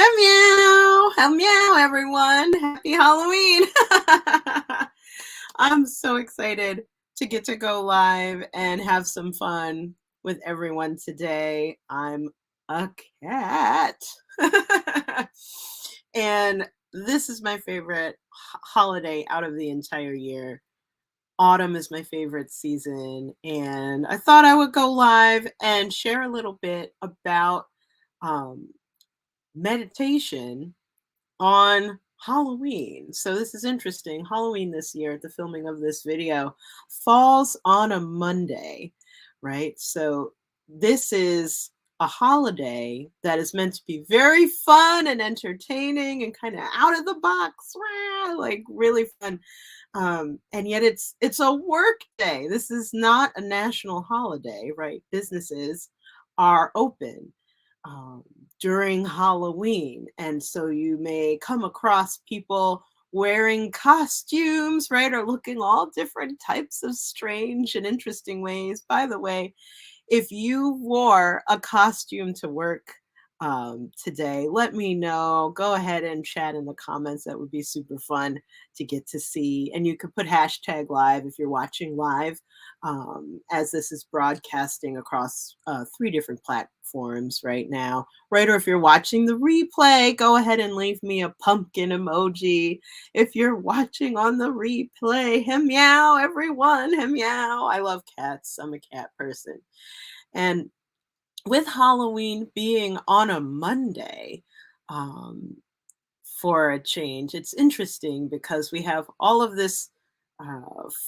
Meow, everyone. Happy Halloween. I'm so excited to get to go live and have some fun with everyone today. I'm a cat. And this is my favorite holiday out of the entire year. Autumn is my favorite season, and I thought I would go live and share a little bit about um, meditation on Halloween. So this is interesting. Halloween this year, at the filming of this video, falls on a Monday, right? So this is a holiday that is meant to be very fun and entertaining and kind of out of the box, like really fun. And yet it's a work day. This is not a national holiday, right? Businesses are open um, during Halloween. And so you may come across people wearing costumes, right? Or looking all different types of strange and interesting ways. By the way, if you wore a costume to work today, let me know. Go ahead and chat in the comments. That would be super fun to get to see. And you could put hashtag live if you're watching live, as this is broadcasting across 3 different platforms right now. Right, or if you're watching the replay, go ahead and leave me a pumpkin emoji. If you're watching on the replay, meow, everyone, meow. I love cats. I'm a cat person. And with Halloween being on a Monday, um, for a change, it's interesting because we have all of this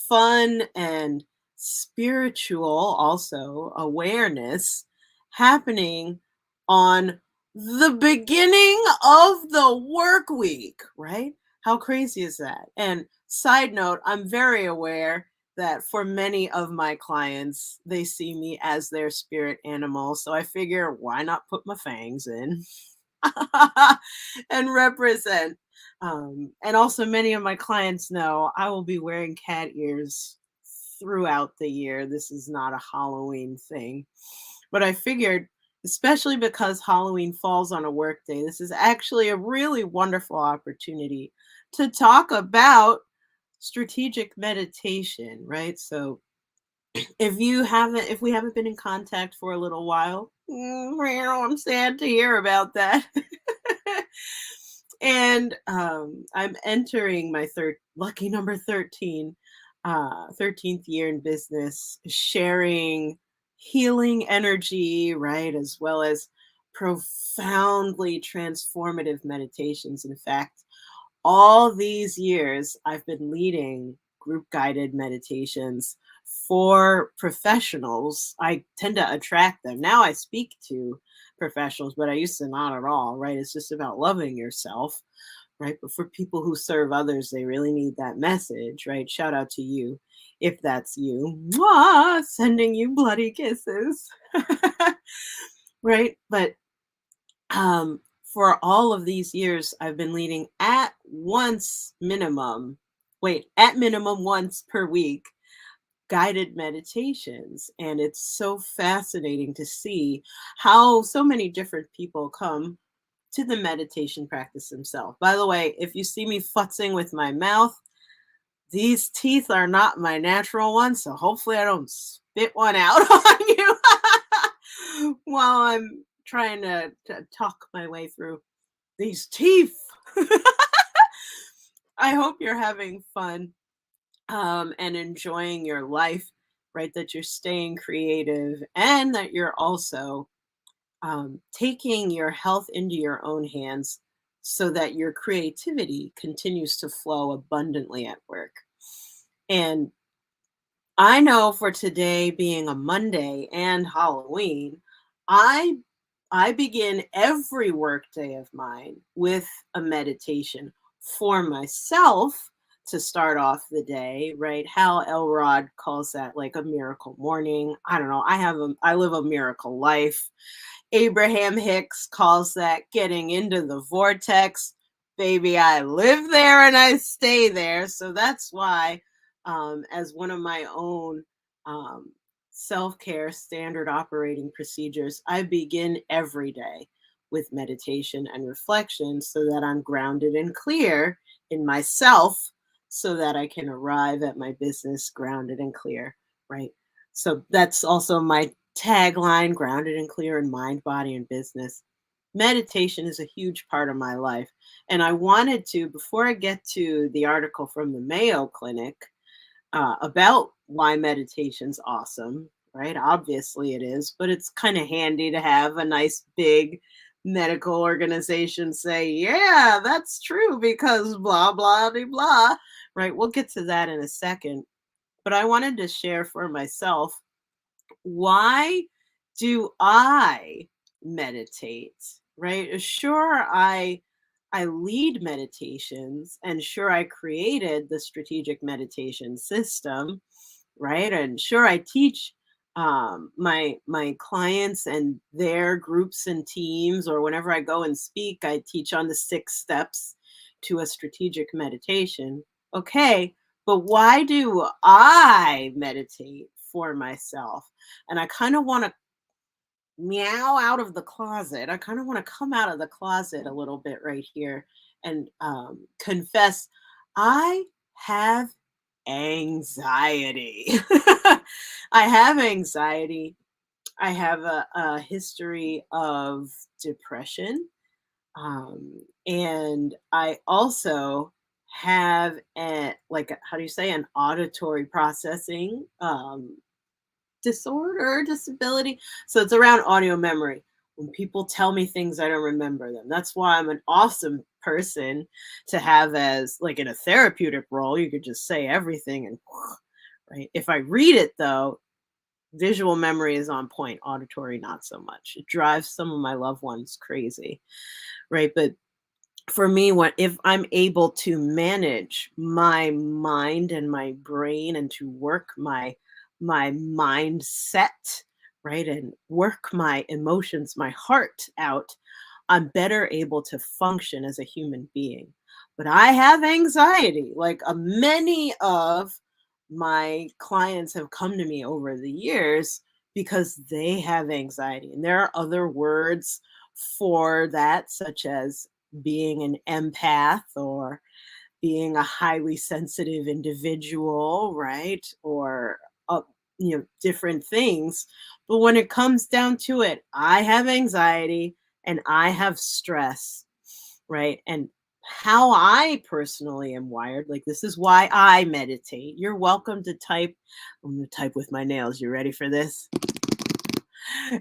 fun and spiritual, also awareness happening on the beginning of the work week, right? How crazy is that? And side note, I'm very aware that for many of my clients, they see me as their spirit animal. So I figure, why not put my fangs in and represent? And also, many of my clients know I will be wearing cat ears throughout the year. This is not a Halloween thing. But I figured, especially because Halloween falls on a work day, this is actually a really wonderful opportunity to talk about strategic meditation, right? So if we haven't been in contact for a little while, I'm sad to hear about that. And I'm entering my lucky number 13, 13th year in business, sharing healing energy, right, as well as profoundly transformative meditations. In fact, all these years I've been leading group guided meditations for professionals. I tend to attract them. Now I speak to professionals, but I used to not at all, right? It's just about loving yourself, right? But for people who serve others, they really need that message, right? Shout out to you if that's you. Mwah! Sending you bloody kisses. Right? But for all of these years, I've been leading at minimum once per week guided meditations. And it's so fascinating to see how so many different people come to the meditation practice themselves. By the way, if you see me futzing with my mouth, these teeth are not my natural ones, so hopefully I don't spit one out on you while I'm trying to talk my way through these teeth. I hope you're having fun and enjoying your life, right? That you're staying creative and that you're also taking your health into your own hands so that your creativity continues to flow abundantly at work. And I know for today being a Monday and Halloween, I I begin every workday of mine with a meditation for myself to start off the day, right? Hal Elrod calls that like a miracle morning. I don't know. I live a miracle life. Abraham Hicks calls that getting into the vortex. Baby, I live there and I stay there. So that's why, as one of my own self care standard operating procedures, I begin every day with meditation and reflection so that I'm grounded and clear in myself so that I can arrive at my business grounded and clear, right? So that's also my tagline, grounded and clear in mind, body, and business. Meditation is a huge part of my life. And I wanted to, before I get to the article from the Mayo Clinic about why meditation's awesome, right? Obviously it is, but it's kind of handy to have a nice big medical organization say, yeah, that's true because blah, blah, blah, blah, right? We'll get to that in a second. But I wanted to share for myself, why do I meditate? Right? Sure, I lead meditations, and sure I created the strategic meditation system, right? And sure I teach my clients and their groups and teams, or whenever I go and speak, I teach on the 6 steps to a strategic meditation. Okay, but why do I meditate for myself? And I kind of want to meow out of the closet. I kind of want to come out of the closet a little bit right here and confess I have anxiety. I have anxiety. I have a history of depression. And I also have how do you say, an auditory processing disorder, disability. So it's around audio memory. When people tell me things, I don't remember them. That's why I'm an awesome person to have as like in a therapeutic role. You could just say everything and right. If I read it though, visual memory is on point, auditory not so much. It drives some of my loved ones crazy, right? But for me, what if I'm able to manage my mind and my brain and to work my mindset, right, and work my emotions, my heart out, I'm better able to function as a human being. But I have anxiety. Like many of my clients have come to me over the years because they have anxiety. And there are other words for that, such as being an empath or being a highly sensitive individual, right? Or different things. But when it comes down to it, I have anxiety and I have stress, right? And how I personally am wired, like this is why I meditate. You're welcome to type. I'm gonna type with my nails. You ready for this?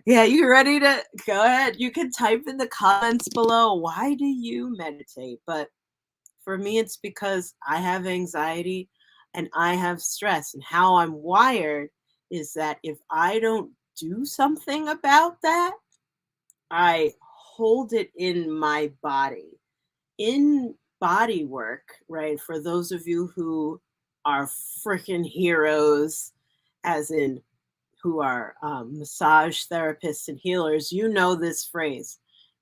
Yeah, you ready to go ahead? You can type in the comments below. Why do you meditate? But for me, it's because I have anxiety and I have stress. And how I'm wired is that if I don't do something about that, I hold it in my body. In body work, right? For those of you who are freaking heroes, as in who are massage therapists and healers, you know this phrase: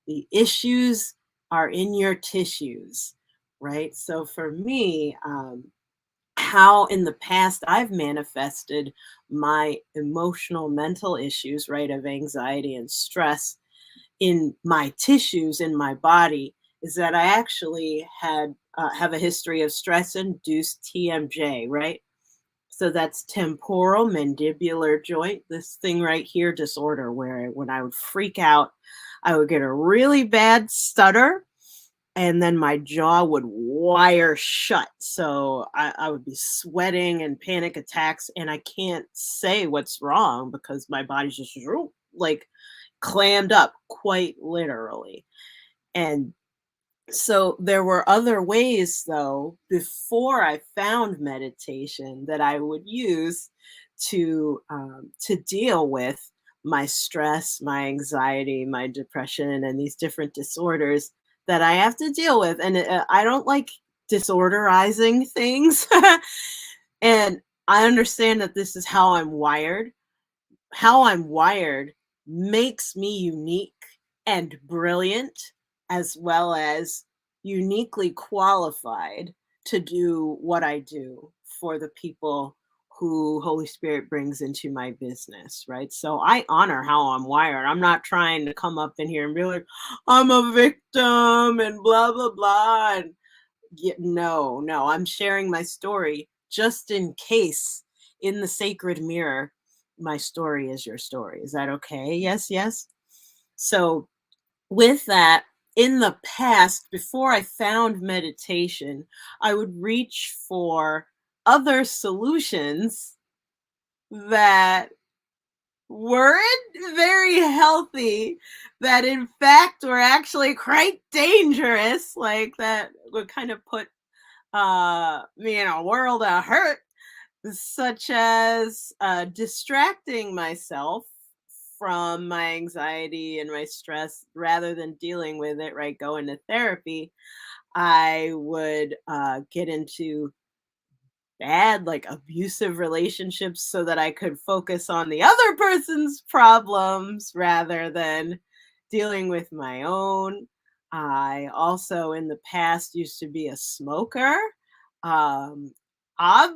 the issues are in your tissues, right? So for me, how in the past I've manifested my emotional, mental issues, right, of anxiety and stress in my tissues, in my body, is that I actually had have a history of stress induced TMJ, right? So that's temporal mandibular joint, this thing right here disorder, where when I would freak out, I would get a really bad stutter and then my jaw would wire shut. So I would be sweating and panic attacks, and I can't say what's wrong because my body's just like clammed up, quite literally. And so there were other ways though before I found meditation that I would use to deal with my stress, my anxiety, my depression, and these different disorders that I have to deal with. And I don't like disorderizing things. And I understand that this is how I'm wired. How I'm wired makes me unique and brilliant, as well as uniquely qualified to do what I do for the people who Holy Spirit brings into my business, right? So I honor how I'm wired. I'm not trying to come up in here and be like, I'm a victim and blah, blah, blah. And no, no, I'm sharing my story just in case in the sacred mirror, my story is your story. Is that okay? Yes, yes. So with that, in the past, before I found meditation, I would reach for other solutions that weren't very healthy, that in fact were actually quite dangerous, like that would kind of put me in a world of hurt, such as distracting myself from my anxiety and my stress rather than dealing with it, right? Go into therapy. I would get into bad, like abusive relationships so that I could focus on the other person's problems rather than dealing with my own. I also, in the past, used to be a smoker. Um, odd,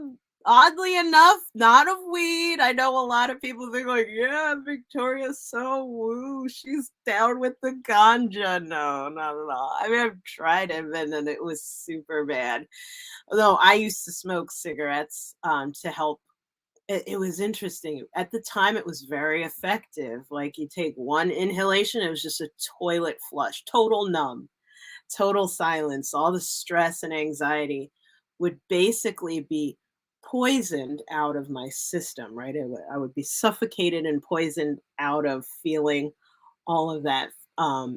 Oddly enough, not of weed. I know a lot of people think like, yeah, Victoria's so woo, she's down with the ganja. No, not at all. I mean, I've tried it and it was super bad. Although I used to smoke cigarettes to help. It was interesting. At the time, it was very effective. Like you take one inhalation, it was just a toilet flush, total numb, total silence. All the stress and anxiety would basically be poisoned out of my system, right? I would be suffocated and poisoned out of feeling all of that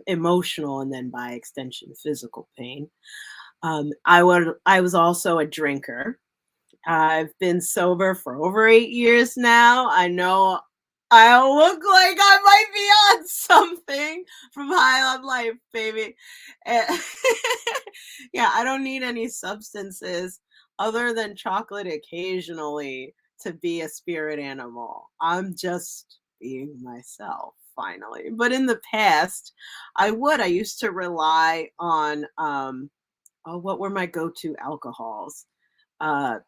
emotional and then by extension physical pain. I was also a drinker. I've been sober for over 8 years now. I know I look like I might be on something from High on Life, baby. Eh, yeah, I don't need any substances other than chocolate occasionally to be a spirit animal. I'm just being myself finally. But in the past, I used to rely on oh, what were my go-to alcohols? Uh,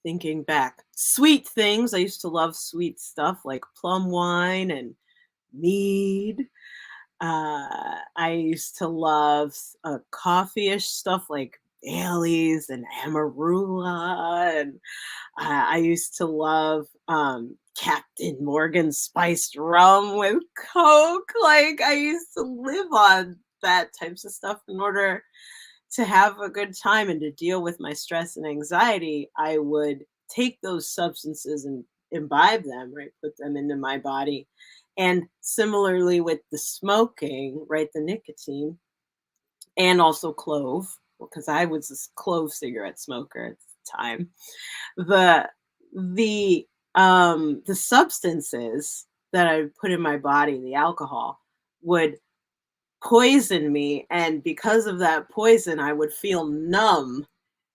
Thinking back, sweet things. I used to love sweet stuff like plum wine and mead. I used to love coffee-ish stuff like Bailey's and Amarula, and I used to love Captain Morgan spiced rum with Coke. Like I used to live on that types of stuff in order to have a good time and to deal with my stress and anxiety. I would take those substances and imbibe them, right? Put them into my body. And similarly with the smoking, right? The nicotine and also clove, because I was a clove cigarette smoker at the time. The the substances that I would put in my body, the alcohol, would poison me, and because of that poison I would feel numb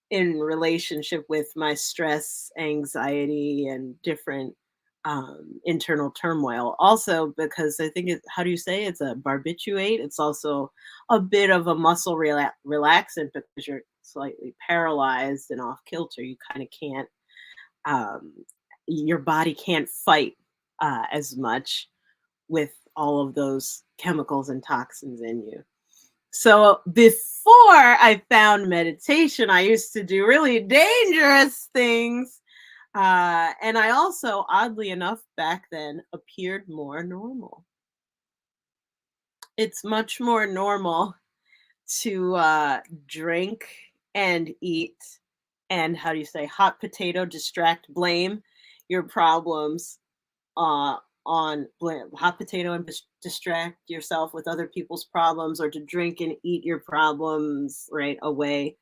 in relationship with my stress, anxiety, and different internal turmoil. Also because I think how do you say it's a barbiturate, it's also a bit of a muscle relaxant because you're slightly paralyzed and off kilter. You kind of can't um, your body can't fight as much with all of those chemicals and toxins in you. So before I found meditation, I used to do really dangerous things. And I also, oddly enough, back then appeared more normal. It's much more normal to drink and eat and how do you say, hot potato, distract, blame your problems uh, on hot potato and distract yourself with other people's problems, or to drink and eat your problems right away.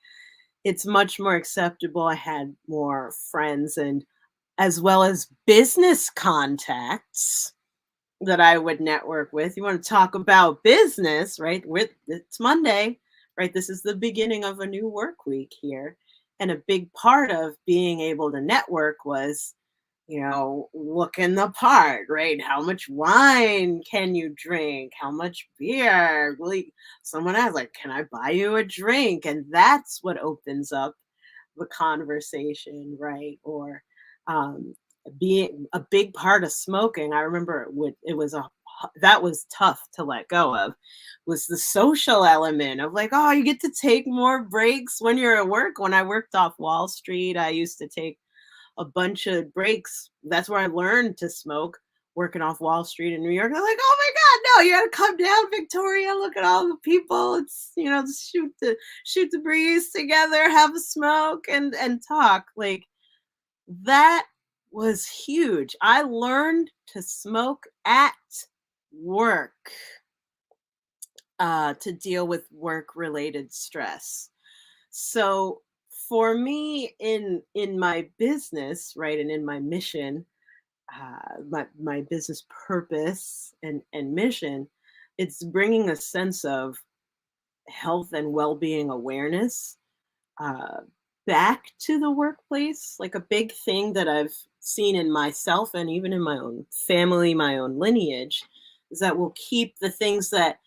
It's much more acceptable. I had more friends and as well as business contacts that I would network with. You want to talk about business, right? It's Monday, right? This is the beginning of a new work week here. And a big part of being able to network was, looking the part, right? How much wine can you drink? How much beer? Someone asks, like, can I buy you a drink? And that's what opens up the conversation, right? Or Um, being a big part of smoking, I remember it was that was tough to let go of, was the social element of like, oh, you get to take more breaks when you're at work. When I worked off Wall Street, I used to take a bunch of breaks. That's where I learned to smoke, working off Wall Street in New York. I'm like, oh my God, no, you gotta come down, Victoria. Look at all the people. It's, just shoot the breeze together, have a smoke and talk. Like that was huge. I learned to smoke at work to deal with work related stress. So for me in my business, right, and in my mission, my business purpose and mission, it's bringing a sense of health and well-being awareness uh, back to the workplace. Like a big thing that I've seen in myself and even in my own family, my own lineage, is that we'll keep the things that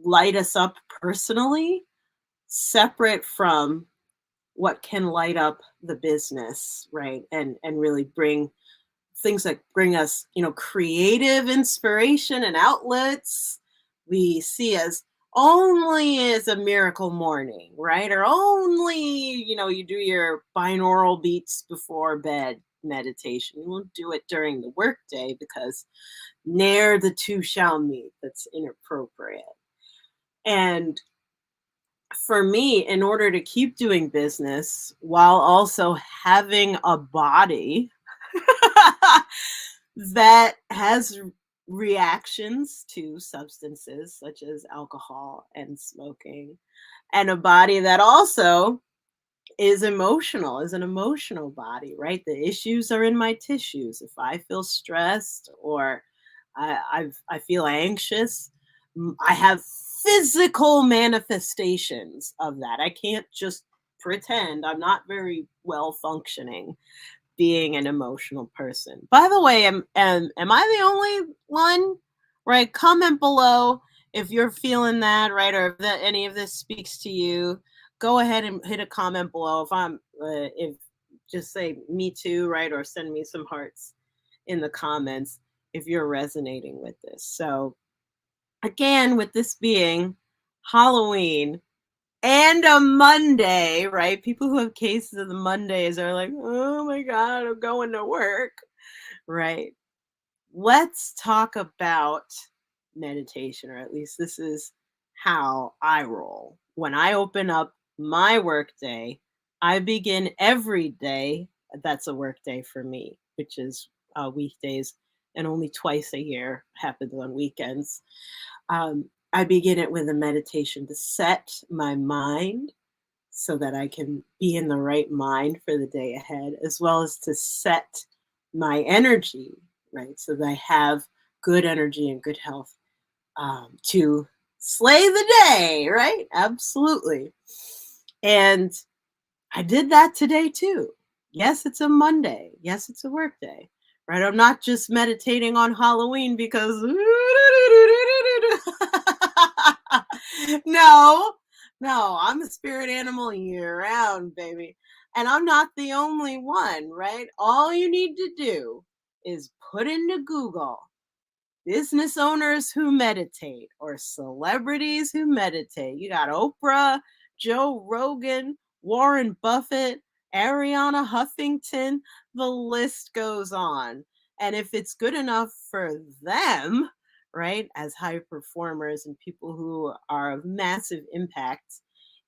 light us up personally separate from what can light up the business, right? And really bring things that bring us, creative inspiration and outlets, we see as only as a miracle morning, right? Or only, you do your binaural beats before bed meditation. You won't do it during the workday because ne'er the two shall meet. That's inappropriate. And for me, in order to keep doing business while also having a body that has reactions to substances such as alcohol and smoking, and a body that also is an emotional body, right? The issues are in my tissues. If I feel stressed or I feel anxious, I have physical manifestations of that. I can't just pretend. I'm not very well functioning being an emotional person. By the way, am I the only one? Right? Comment below if you're feeling that, right? Or if any of this speaks to you. Go ahead and hit a comment below. If just say me too, right? Or send me some hearts in the comments if you're resonating with this. So again, with this being Halloween, and a Monday, right? People who have cases of the Mondays are like, oh my God, I'm going to work, right? Let's talk about meditation, or at least this is how I roll. When I open up my work day, I begin every day. That's a work day for me, which is weekdays, and only twice a year happens on weekends. I begin it with a meditation to set my mind so that I can be in the right mind for the day ahead, as well as to set my energy, right? So that I have good energy and good health to slay the day, right? Absolutely. And I did that today too. Yes, it's a Monday. Yes, it's a work day, right? I'm not just meditating on Halloween because no, no, I'm a spirit animal year round, baby. And I'm not the only one, right? All you need to do is put into Google business owners who meditate or celebrities who meditate. You got Oprah, Joe Rogan, Warren Buffett, Ariana Huffington, the list goes on. And if it's good enough for them, right, as high performers and people who are of massive impact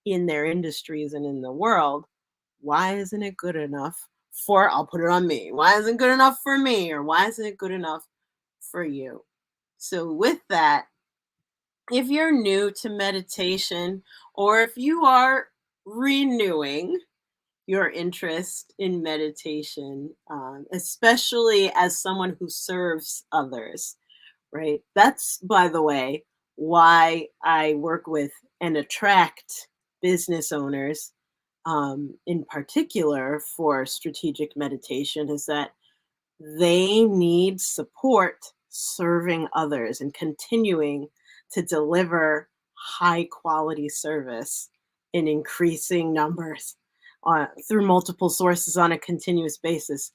in their industries and in the world, why isn't it good enough for, I'll put it on me. Why isn't it good enough for me? Or why isn't it good enough for you? So, with that, if you're new to meditation or if you are renewing your interest in meditation, especially as someone who serves others, right? That's, by the way, why I work with and attract business owners in particular for strategic meditation, is that they need support serving others and continuing to deliver high quality service in increasing numbers through multiple sources on a continuous basis.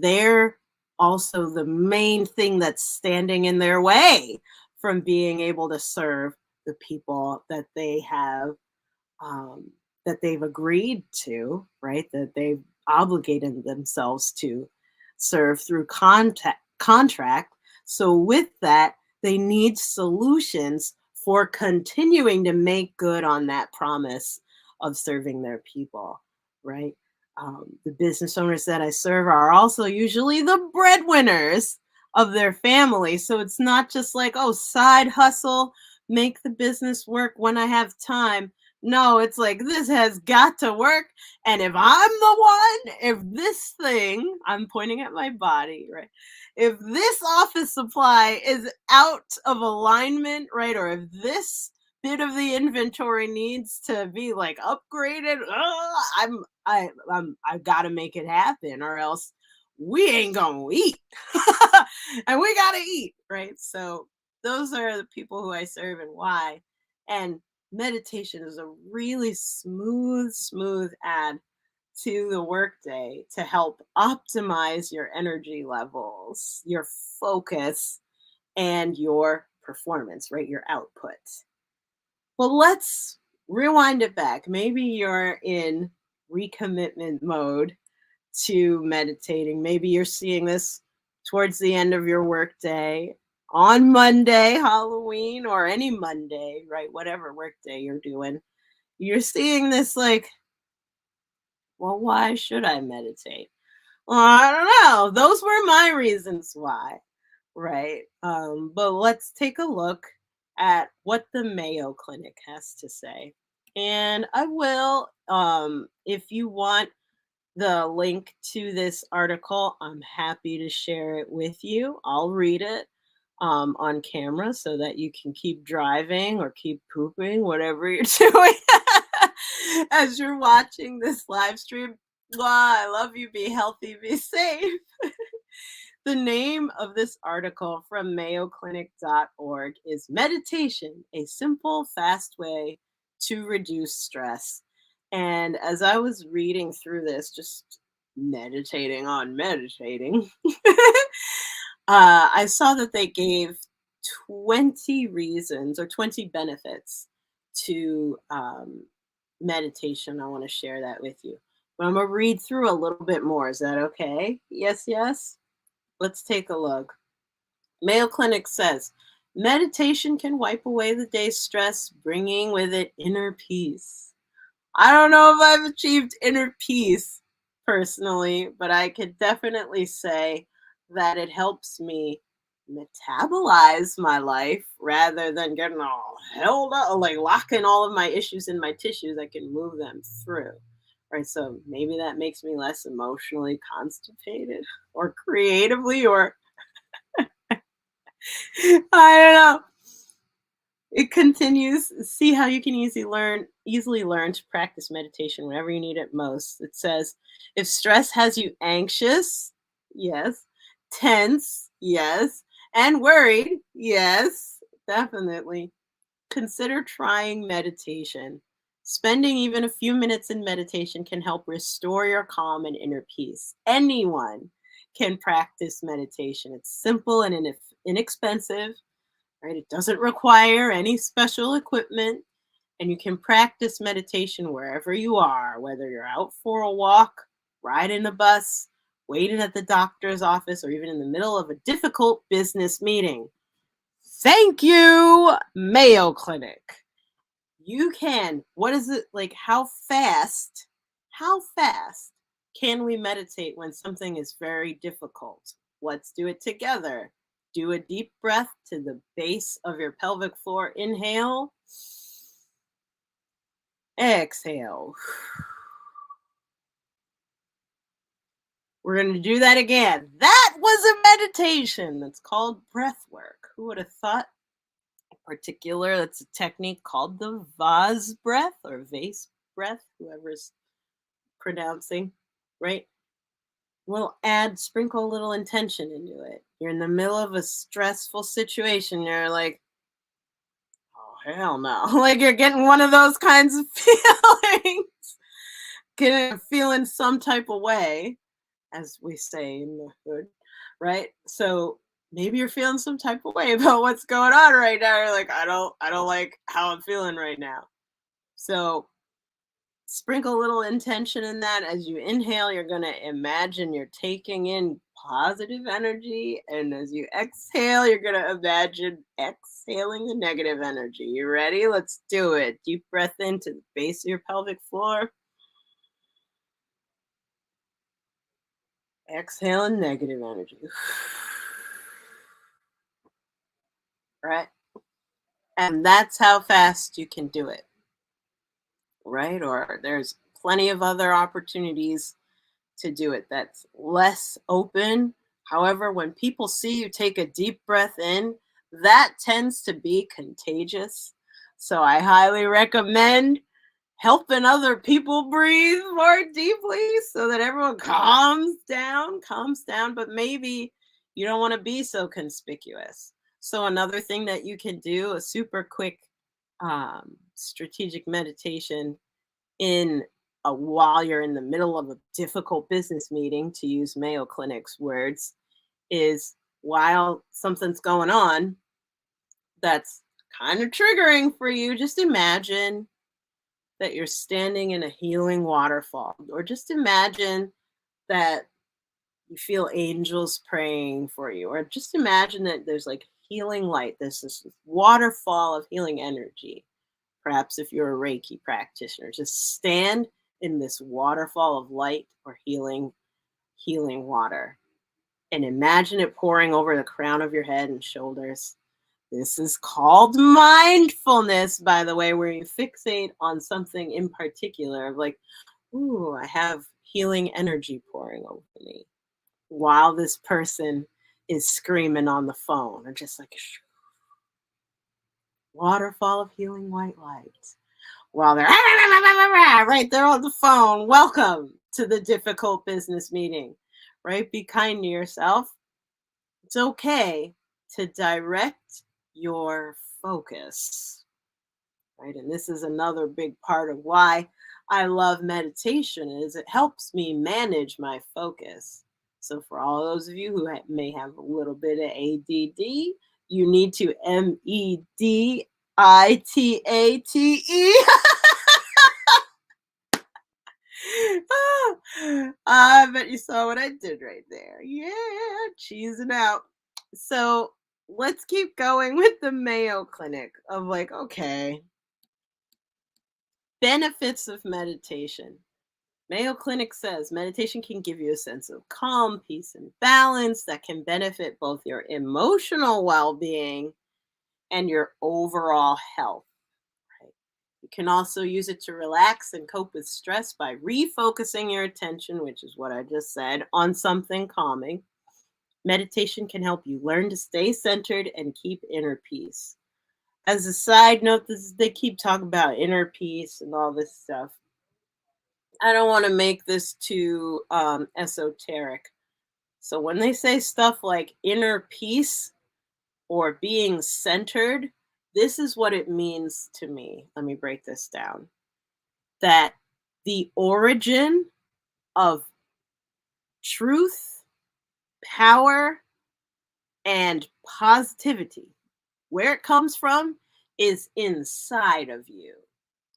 they're also the main thing that's standing in their way from being able to serve the people um, that they've agreed to, right? That they've obligated themselves to serve through contract. So with that, they need solutions for continuing to make good on that promise of serving their people, right? The business owners that I serve are also usually the breadwinners of their family. So it's not just like, oh, side hustle, make the business work when I have time. No, it's like this has got to work. And if I'm the one, if this thing, I'm pointing at my body, right? If this office supply is out of alignment, right? Or if this bit of the inventory needs to be like upgraded, I've got to make it happen or else we ain't gonna eat. And we gotta eat, right? So those are the people who I serve and why. And meditation is a really smooth add to the workday to help optimize your energy levels, your focus, and your performance, right? Your output. Well, let's rewind it back. Maybe you're in recommitment mode to meditating. Maybe you're seeing this towards the end of your workday on Monday, Halloween, or any Monday, right? Whatever workday you're doing. You're seeing this like, well, why should I meditate? Well, I don't know. Those were my reasons why, right? But let's take a look at what the Mayo Clinic has to say. And I will, if you want the link to this article, I'm happy to share it with you. I'll read it on camera so that you can keep driving or keep pooping, whatever you're doing as you're watching this live stream. Wow, I love you. Be healthy, be safe. The name of this article from mayoclinic.org is Meditation, a Simple, Fast Way to Reduce Stress. And as I was reading through this, just meditating on meditating, I saw that they gave 20 reasons or 20 benefits to meditation. I want to share that with you. But I'm going to read through a little bit more. Is that okay? Yes, yes. Let's take a look. Mayo Clinic says meditation can wipe away the day's stress, bringing with it inner peace. I don't know if I've achieved inner peace personally, but I could definitely say that it helps me metabolize my life rather than getting all held up, like locking all of my issues in my tissues. I can move them through. Right. So maybe that makes me less emotionally constipated or creatively or I don't know. It continues. See how you can easily learn to practice meditation whenever you need it most. It says, if stress has you anxious, yes, tense, yes, and worried, yes, definitely. Consider trying meditation. Spending even a few minutes in meditation can help restore your calm and inner peace. Anyone can practice meditation. It's simple and inexpensive, right? It doesn't require any special equipment, and you can practice meditation wherever you are, whether you're out for a walk, riding a bus, waiting at the doctor's office, or even in the middle of a difficult business meeting. Thank you, Mayo Clinic. You can. What is it like? How fast can we meditate when something is very difficult? Let's do it together. Do a deep breath to the base of your pelvic floor. Inhale, exhale. We're going to do that again. That was a meditation. That's called breath work. Who would have thought? Particular, that's a technique called the vase breath or vase breath, whoever's pronouncing, right? We'll sprinkle a little intention into it. You're in the middle of a stressful situation. You're like, oh, hell no. Like you're getting one of those kinds of feelings, feeling some type of way. as we say in the hood, right? So maybe you're feeling some type of way about what's going on right now. You're like, I don't like how I'm feeling right now. So sprinkle a little intention in that. As you inhale, you're going to imagine you're taking in positive energy. And as you exhale, you're going to imagine exhaling the negative energy. You ready? Let's do it. Deep breath into the base of your pelvic floor. Exhaling negative energy. Right? And that's how fast you can do it. Right? Or there's plenty of other opportunities to do it that's less open. However, when people see you take a deep breath in, that tends to be contagious. So I highly recommend helping other people breathe more deeply so that everyone calms down, but maybe you don't want to be so conspicuous. So another thing that you can do, a super quick strategic meditation in while you're in the middle of a difficult business meeting, to use Mayo Clinic's words, is while something's going on that's kind of triggering for you, just imagine that you're standing in a healing waterfall, or just imagine that you feel angels praying for you, or just imagine that there's like healing light. There's this waterfall of healing energy. Perhaps if you're a Reiki practitioner, just stand in this waterfall of light or healing water, and imagine it pouring over the crown of your head and shoulders. This is called mindfulness, by the way, where you fixate on something in particular, like, ooh, I have healing energy pouring over me, while this person is screaming on the phone, or just like waterfall of healing white light. While they're right there on the phone. Welcome to the difficult business meeting, right? Be kind to yourself. It's okay to direct your focus, right? And this is another big part of why I love meditation, is it helps me manage my focus. So for all those of you who may have a little bit of ADD, you need to meditate. I bet you saw what I did right there. Yeah, cheesing out. So let's keep going with the Mayo Clinic of like, okay, benefits of meditation. Mayo Clinic says meditation can give you a sense of calm, peace, and balance that can benefit both your emotional well being and your overall health. Right? You can also use it to relax and cope with stress by refocusing your attention, which is what I just said, on something calming. Meditation can help you learn to stay centered and keep inner peace. As a side note, they keep talking about inner peace and all this stuff. I don't want to make this too esoteric. So when they say stuff like inner peace or being centered, this is what it means to me. Let me break this down. That the origin of truth, power, and positivity, where it comes from, is inside of you.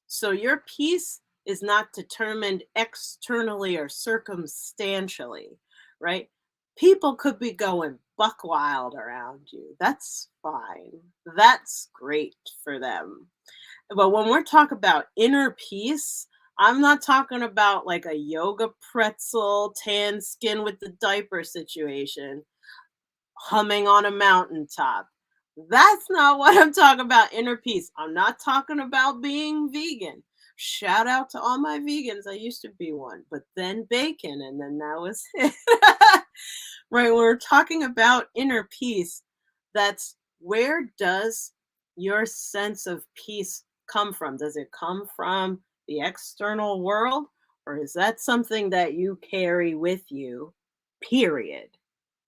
So your peace is not determined externally or circumstantially, right? People could be going buck wild around you. That's fine. That's great for them. But when we're talking about inner peace, I'm not talking about like a yoga pretzel, tan skin with the diaper situation, humming on a mountaintop. That's not what I'm talking about, inner peace. I'm not talking about being vegan. Shout out to all my vegans. I used to be one, but then bacon, and then that was it. Right, when we're talking about inner peace, that's where does your sense of peace come from? Does it come from the external world, or is that something that you carry with you, period?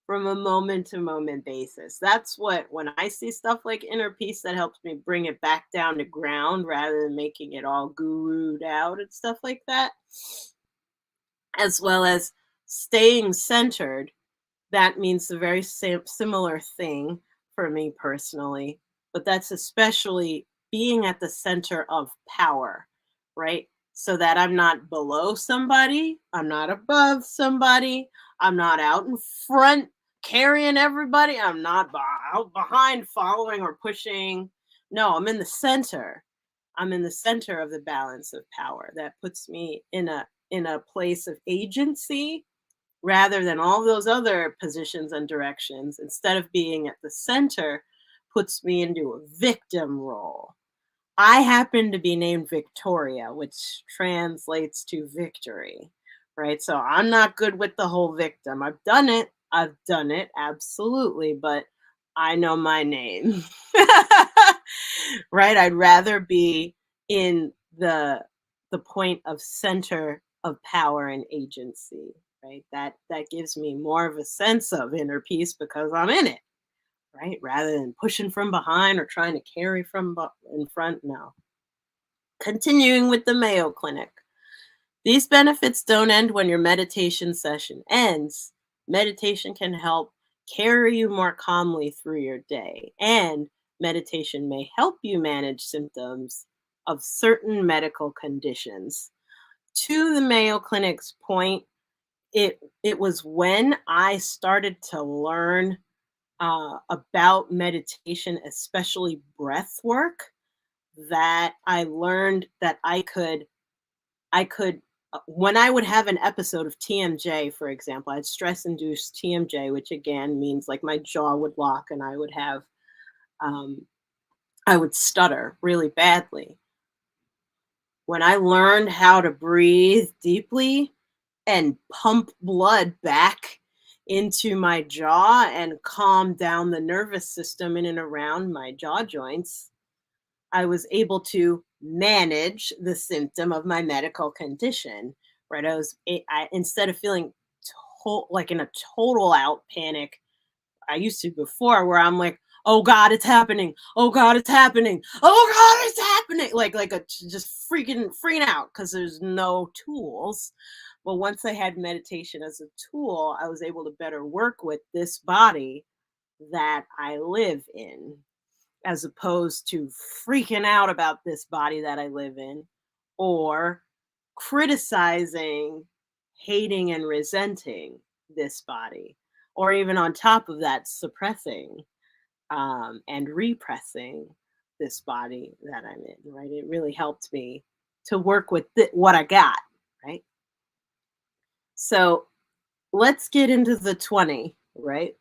From a moment to moment basis. That's what, when I see stuff like inner peace, that helps me bring it back down to ground rather than making it all guru'd out and stuff like that. As well as staying centered, that means the very same similar thing for me personally, but that's especially being at the center of power, right? So that I'm not below somebody, I'm not above somebody, I'm not out in front carrying everybody, I'm not out behind following or pushing. No, I'm in the center. I'm in the center of the balance of power. That puts me in a place of agency rather than all those other positions and directions. Instead of being at the center, puts me into a victim role. I happen to be named Victoria, which translates to victory, right? So I'm not good with the whole victim. I've done it. I've done it, absolutely, but I know my name. Right? I'd rather be in the point of center of power and agency, right? That gives me more of a sense of inner peace because I'm in it, right? Rather than pushing from behind or trying to carry from in front. No. Continuing with the Mayo Clinic. These benefits don't end when your meditation session ends. Meditation can help carry you more calmly through your day, and meditation may help you manage symptoms of certain medical conditions. To the Mayo Clinic's point, it was when I started to learn about meditation, especially breath work, that I learned that I could when I would have an episode of TMJ, for example, I had stress induced TMJ, which again means like my jaw would lock and um, I would stutter really badly. When I learned how to breathe deeply and pump blood back into my jaw and calm down the nervous system in and around my jaw joints, I was able to manage the symptom of my medical condition, right? Instead of feeling like in a total out panic, I used to before, where I'm like, oh God, it's happening. Oh God, it's happening. Oh God, it's happening. Like a just freaking out because there's no tools. But once I had meditation as a tool, I was able to better work with this body that I live in, as opposed to freaking out about this body that I live in, or criticizing, hating, and resenting this body, or even on top of that, suppressing and repressing this body that I'm in, right? It really helped me to work with what I got, right? So let's get into the 20, right?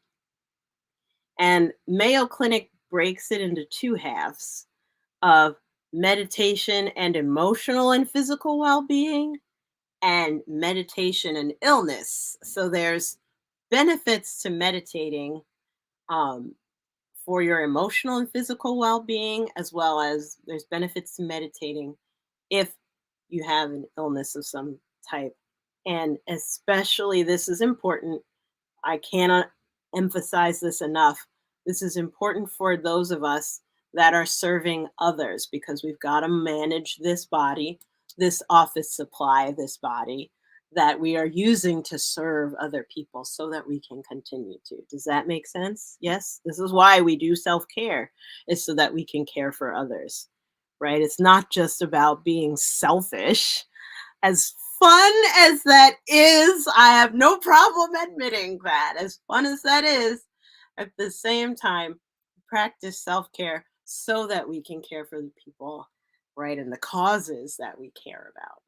And Mayo Clinic breaks it into two halves of meditation and emotional and physical well-being, and meditation and illness. So there's benefits to meditating um, for your emotional and physical well-being, as well as there's benefits to meditating if you have an illness of some type. And especially, this is important, I cannot emphasize this enough. This is important for those of us that are serving others, because we've got to manage this body, this office supply, this body that we are using to serve other people so that we can continue to. Does that make sense? Yes. This is why we do self care, is so that we can care for others, right? It's not just about being selfish. As fun as that is, I have no problem admitting that. As fun as that is, at the same time, practice self care so that we can care for the people, right? And the causes that we care about.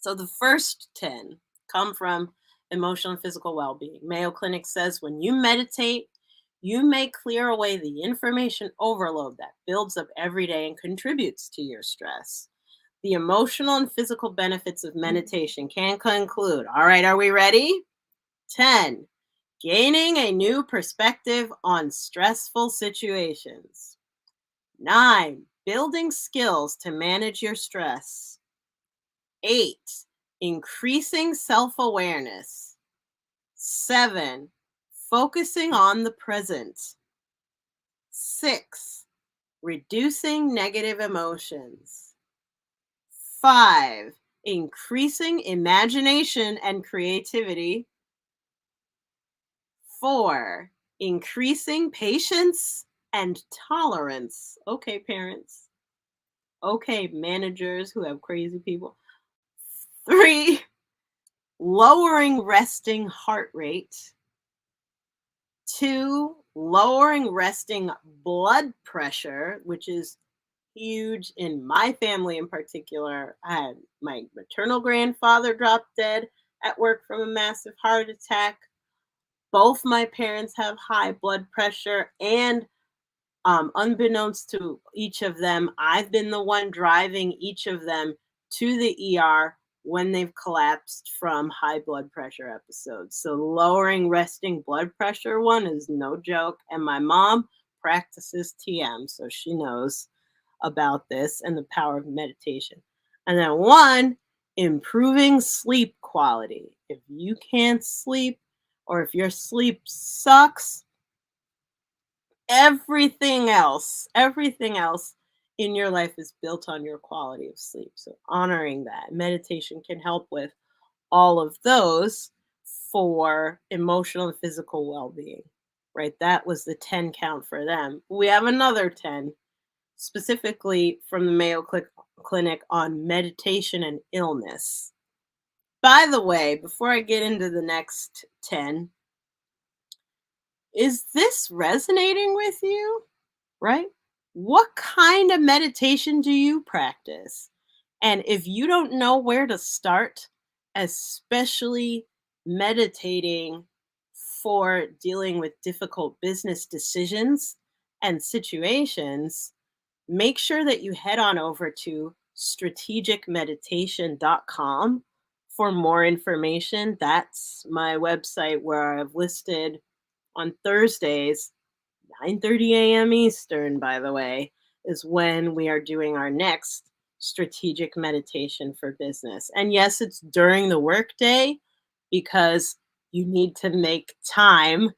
So the first 10 come from emotional and physical well being. Mayo Clinic says when you meditate, you may clear away the information overload that builds up every day and contributes to your stress. The emotional and physical benefits of meditation can conclude. All right, are we ready? 10. Gaining a new perspective on stressful situations. 9. Building skills to manage your stress. 8. Increasing self awareness. 7. Focusing on the present. 6. Reducing negative emotions. 5. Increasing imagination and creativity. 4, increasing patience and tolerance. Okay, parents. Okay, managers who have crazy people. 3, lowering resting heart rate. 2, lowering resting blood pressure, which is huge in my family in particular. I had my maternal grandfather drop dead at work from a massive heart attack. Both my parents have high blood pressure, and unbeknownst to each of them, I've been the one driving each of them to the ER when they've collapsed from high blood pressure episodes. So lowering resting blood pressure one is no joke. And my mom practices TM, so she knows about this and the power of meditation. And then 1, improving sleep quality. If you can't sleep or if your sleep sucks, everything else in your life is built on your quality of sleep. So honoring that meditation can help with all of those for emotional and physical well-being, right? That was the 10 count for them. We have another 10 specifically from the Clinic on meditation and illness. By the way, before I get into the next 10, is this resonating with you? Right? What kind of meditation do you practice? And if you don't know where to start, especially meditating for dealing with difficult business decisions and situations, make sure that you head on over to strategicmeditation.com for more information. That's my website where I've listed on Thursdays 9:30 a.m. Eastern, by the way, is when we are doing our next strategic meditation for business. And yes, it's during the workday because you need to make time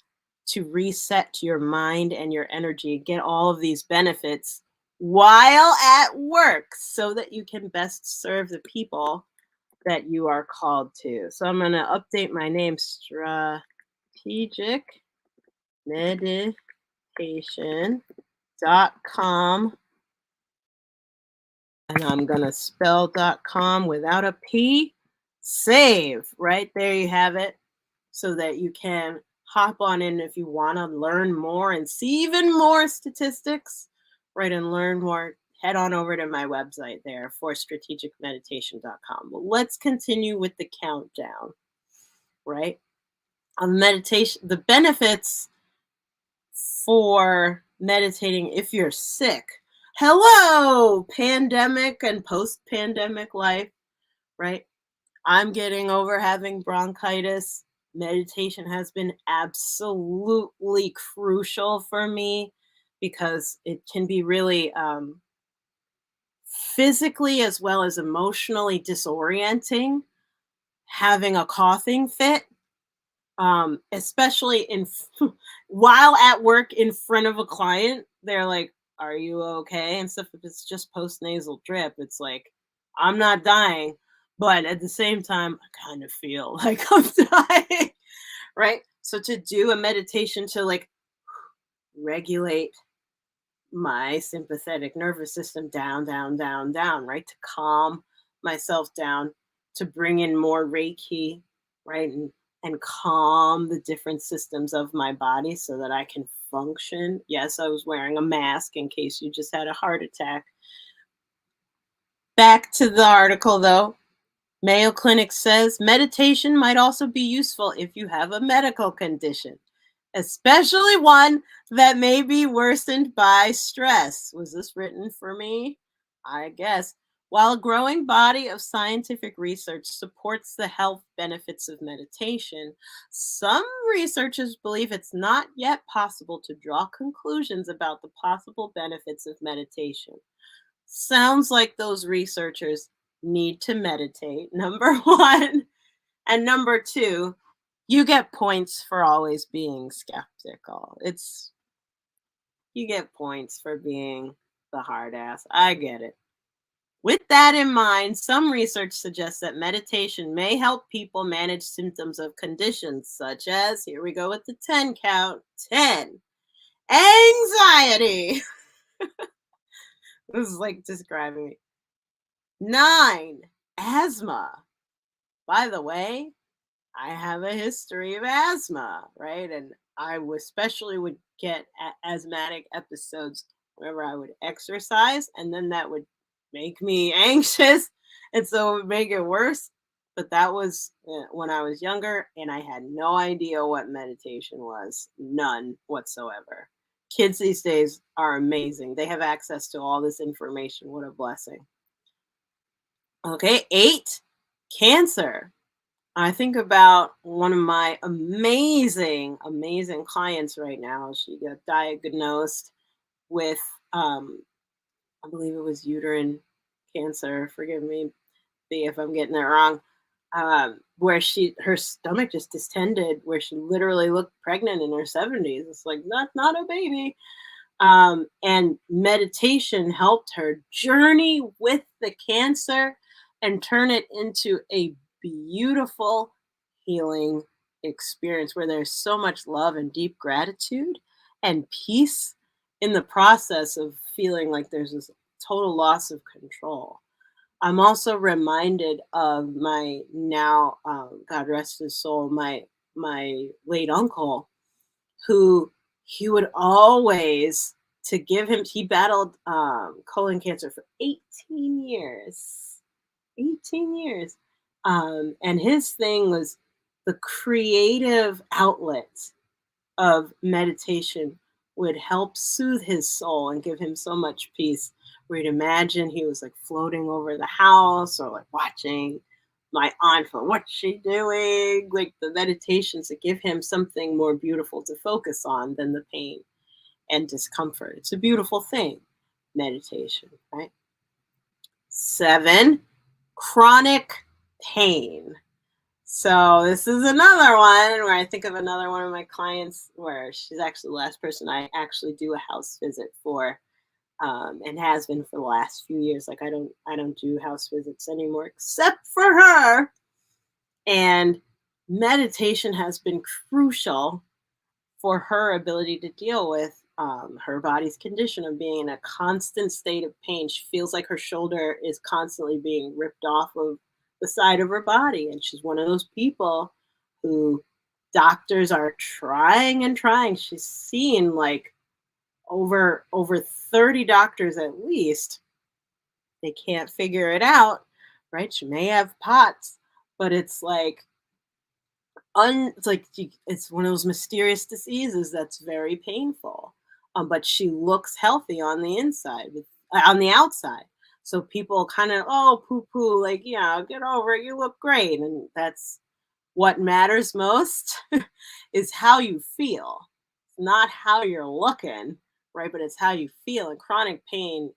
to reset your mind and your energy, get all of these benefits while at work so that you can best serve the people that you are called to. So I'm going to update my name, Strategic Meditation.com, and I'm gonna spell .com without a P. Save. Right there you have it, so that you can hop on in if you want to learn more and see even more statistics, right? And learn more. Head on over to my website there for strategicmeditation.com. Well, let's continue with the countdown, right? On meditation, the benefits for meditating if you're sick. Hello, pandemic and post pandemic life, right? I'm getting over having bronchitis. Meditation has been absolutely crucial for me because it can be really physically as well as emotionally disorienting having a coughing fit, especially while at work in front of a client. They're like, are you okay and stuff. If it's just post nasal drip, it's like, I'm not dying, but at the same time I kind of feel like I'm dying, right? So to do a meditation to like regulate my sympathetic nervous system down, down, down, down, right? To calm myself down, to bring in more Reiki, right? And calm the different systems of my body so that I can function. Yes, I was wearing a mask in case you just had a heart attack. Back to the article though. Mayo Clinic says meditation might also be useful if you have a medical condition, especially one that may be worsened by stress. Was this written for me? I guess. While a growing body of scientific research supports the health benefits of meditation, some researchers believe it's not yet possible to draw conclusions about the possible benefits of meditation. Sounds like those researchers need to meditate, number one. And number two, you get points for always being skeptical. You get points for being the hard ass. I get it. With that in mind, some research suggests that meditation may help people manage symptoms of conditions such as, here we go with the 10 count, 10, anxiety. This is like describing me. 9, asthma. By the way, I have a history of asthma, right? And especially would get asthmatic episodes whenever I would exercise, and then that would make me anxious, and so it would make it worse. But that was when I was younger, and I had no idea what meditation was, none whatsoever. Kids these days are amazing. They have access to all this information. What a blessing. Okay, 8, cancer. I think about one of my amazing, amazing clients right now. She got diagnosed with, I believe it was uterine cancer. Forgive me if I'm getting that wrong. Where her stomach just distended, where she literally looked pregnant in her 70s. It's like not a baby. And meditation helped her journey with the cancer and turn it into a beautiful healing experience where there's so much love and deep gratitude and peace in the process of feeling like there's this total loss of control. I'm also reminded of my now, God rest his soul, my late uncle, who he would always, to give him, he battled colon cancer for 18 years. 18 years. And his thing was the creative outlet of meditation would help soothe his soul and give him so much peace. Where you'd imagine he was like floating over the house or like watching my aunt for what's she doing, like the meditations that give him something more beautiful to focus on than the pain and discomfort. It's a beautiful thing, meditation, right? 7, chronic pain. So this is another one where I think of another one of my clients where she's actually the last person I actually do a house visit for, and has been for the last few years. Like I don't do house visits anymore except for her. And meditation has been crucial for her ability to deal with her body's condition of being in a constant state of pain. She feels like her shoulder is constantly being ripped off of the side of her body. And she's one of those people who doctors are trying and trying. She's seen like over 30 doctors at least. They can't figure it out, right? She may have POTS, but it's like it's like it's one of those mysterious diseases that's very painful. But she looks healthy on the inside, on the outside. So people kind of, oh, poo poo, like, yeah, get over it. You look great. And that's what matters most is how you feel, not how you're looking, right? But it's how you feel. And chronic pain,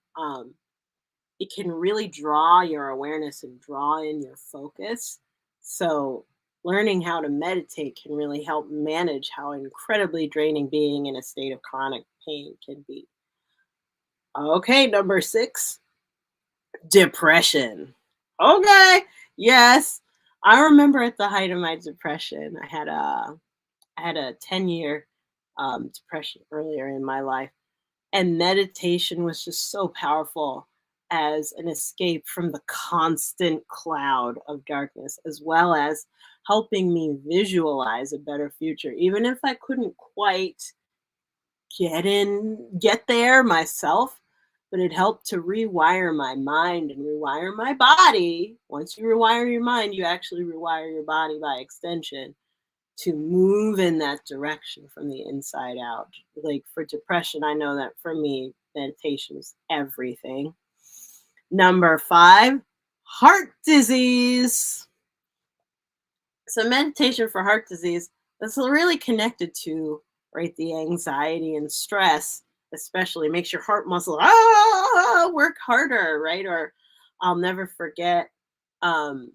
it can really draw your awareness and draw in your focus. So, learning how to meditate can really help manage how incredibly draining being in a state of chronic pain can be. Okay, number 6, depression. Okay, yes. I remember at the height of my depression, I had a 10-year depression earlier in my life. And meditation was just so powerful as an escape from the constant cloud of darkness, as well as helping me visualize a better future. Even if I couldn't quite get there myself, but it helped to rewire my mind and rewire my body. Once you rewire your mind, you actually rewire your body by extension to move in that direction from the inside out. Like for depression, I know that for me, meditation is everything. Number 5, heart disease. So meditation for heart disease, that's really connected to, right, the anxiety and stress, especially makes your heart muscle work harder, right? Or I'll never forget, um,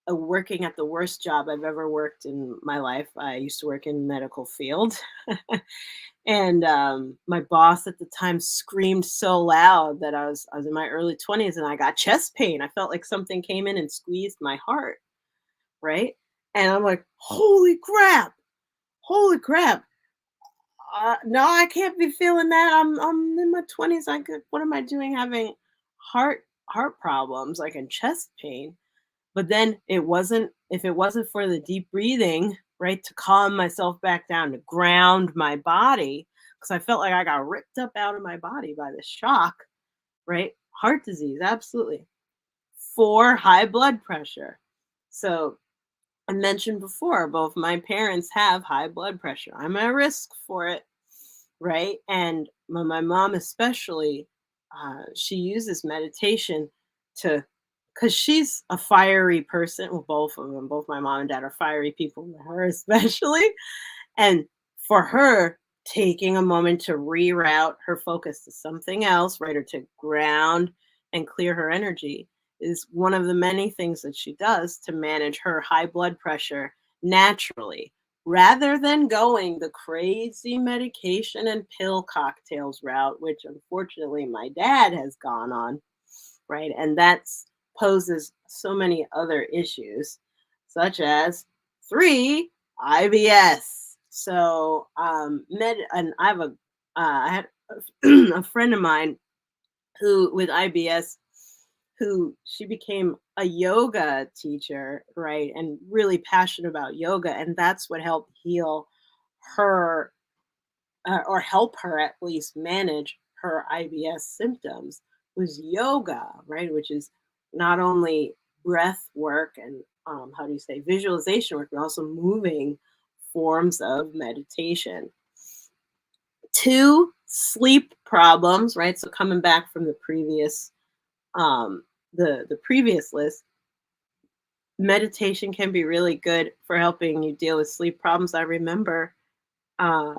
working at the worst job I've ever worked in my life. I used to work in medical field. And my boss at the time screamed so loud that I was in my early 20s and I got chest pain. I felt like something came in and squeezed my heart, right? And I'm like, holy crap, holy crap. No, I can't be feeling that. I'm in my 20s. I could, what am I doing having heart problems like and chest pain? But then it wasn't, if it wasn't for the deep breathing, right, to calm myself back down, to ground my body, because I felt like I got ripped up out of my body by the shock, right? Heart disease, absolutely. For high blood pressure. So I mentioned before, both my parents have high blood pressure. I'm at risk for it, right? And my mom, especially, she uses meditation to, because she's a fiery person. Well, both of them, both my mom and dad are fiery people, but her especially. And for her, taking a moment to reroute her focus to something else, right, or to ground and clear her energy is one of the many things that she does to manage her high blood pressure naturally, rather than going the crazy medication and pill cocktails route, which unfortunately my dad has gone on, right? And that's poses so many other issues, such as three, IBS. So, and I had a friend of mine who with IBS, who she became a yoga teacher, right? And really passionate about yoga. And that's what helped heal her, or help her at least manage her IBS symptoms, was yoga, right? Which is not only breath work and how do you say visualization work, but also moving forms of meditation. Two, sleep problems, right? So coming back from um, the previous list, meditation can be really good for helping you deal with sleep problems. I remember uh,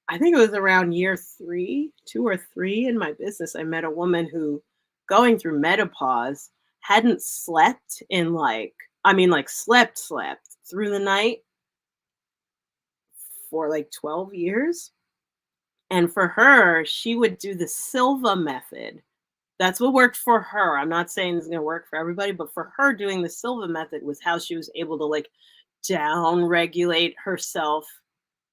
I think it was around year 3, 2 or 3 in my business, I met a woman who, going through menopause, hadn't slept in like, I mean, like slept through the night for like 12 years. And for her, she would do the Silva method. That's what worked for her. I'm not saying it's going to work for everybody, but for her, doing the Silva method was how she was able to like down regulate herself,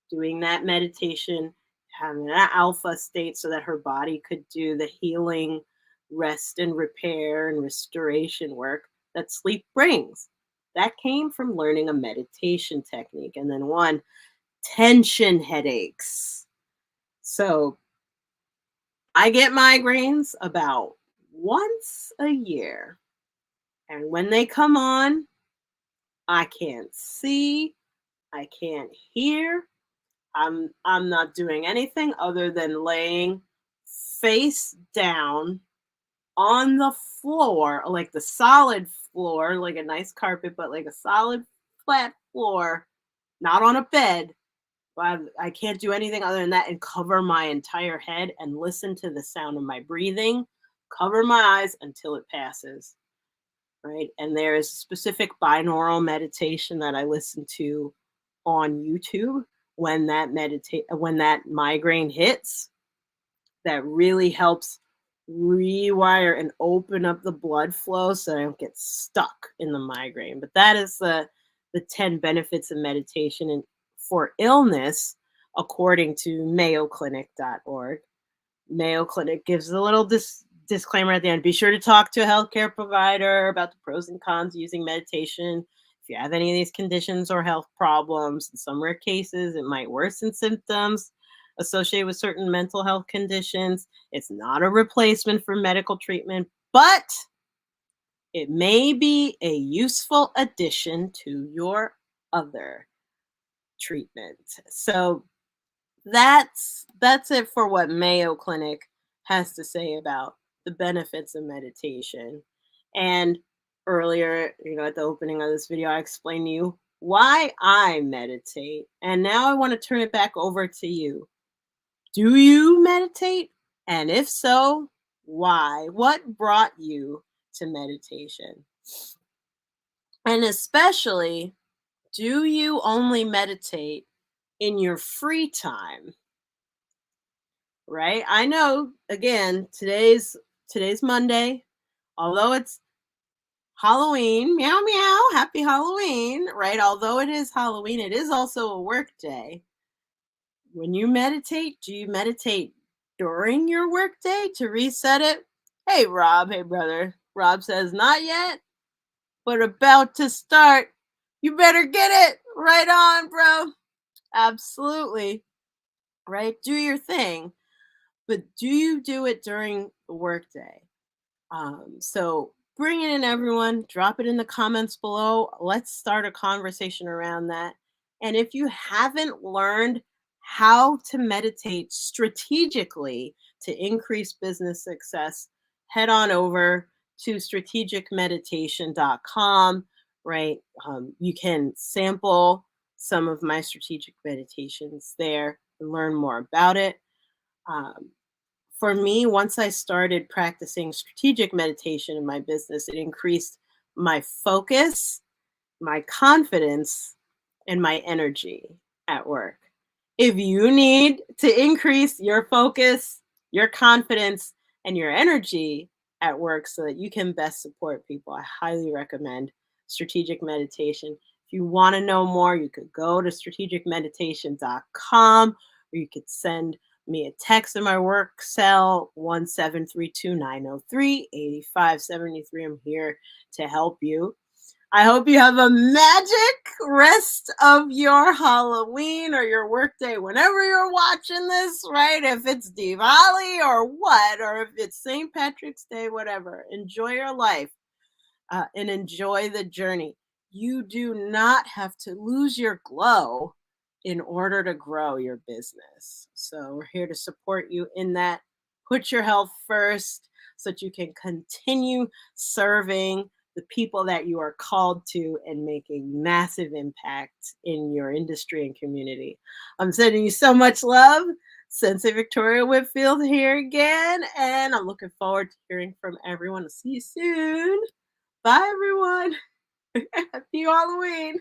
doing that meditation, having that alpha state so that her body could do the healing, rest and repair and restoration work that sleep brings. That came from learning a meditation technique. And then one, tension headaches. So I get migraines about once a year. And when they come on, I can't see, I can't hear, I'm not doing anything other than laying face down on the floor, like the solid floor, like a nice carpet, but like a solid flat floor, not on a bed. But I can't do anything other than that and cover my entire head and listen to the sound of my breathing, cover my eyes until it passes. Right. And there's specific binaural meditation that I listen to on YouTube when that migraine hits, that really helps rewire and open up the blood flow so I don't get stuck in the migraine. But that is the 10 benefits of meditation and for illness according to mayoclinic.org. Mayo Clinic gives a little disclaimer at the end. Be sure to talk to a healthcare provider about the pros and cons of using meditation. If you have any of these conditions or health problems, in some rare cases, it might worsen symptoms associated with certain mental health conditions. It's not a replacement for medical treatment, but it may be a useful addition to your other treatment. So that's it for what Mayo Clinic has to say about the benefits of meditation. And earlier, at the opening of this video, I explained to you why I meditate. And now I want to turn it back over to you. Do you meditate? And if so, why? What brought you to meditation? And especially, do you only meditate in your free time? Right? I know, again, today's Monday. Although it's Halloween, meow meow, happy Halloween, right? Although it is Halloween, it is also a work day. When you meditate, do you meditate during your work day to reset it? Hey Rob, hey brother. Rob says not yet, but about to start. You better get it. Right on, bro. Absolutely. Right? Do your thing. But do you do it during the workday? So bring it in, everyone. Drop it in the comments below. Let's start a conversation around that. And if you haven't learned how to meditate strategically to increase business success, head on over to strategicmeditation.com, right? You can sample some of my strategic meditations there and learn more about it. Um, for me, once I started practicing strategic meditation in my business, it increased my focus, my confidence, and my energy at work. If you need to increase your focus, your confidence, and your energy at work so that you can best support people, I highly recommend strategic meditation. If you want to know more, you could go to strategicmeditation.com, or you could send me a text in my work cell 1732903 I'm here to help you. I hope you have a magic rest of your Halloween or your workday whenever you're watching this, right? If it's Diwali or what, or if it's St. Patrick's Day, whatever. Enjoy your life and enjoy the journey. You do not have to lose your glow in order to grow your business. So we're here to support you in that. Put your health first so that you can continue serving the people that you are called to and make a massive impact in your industry and community. I'm sending you so much love. Sensei Victoria Whitfield here again, and I'm looking forward to hearing from everyone. I'll see you soon. Bye, everyone. Happy Halloween.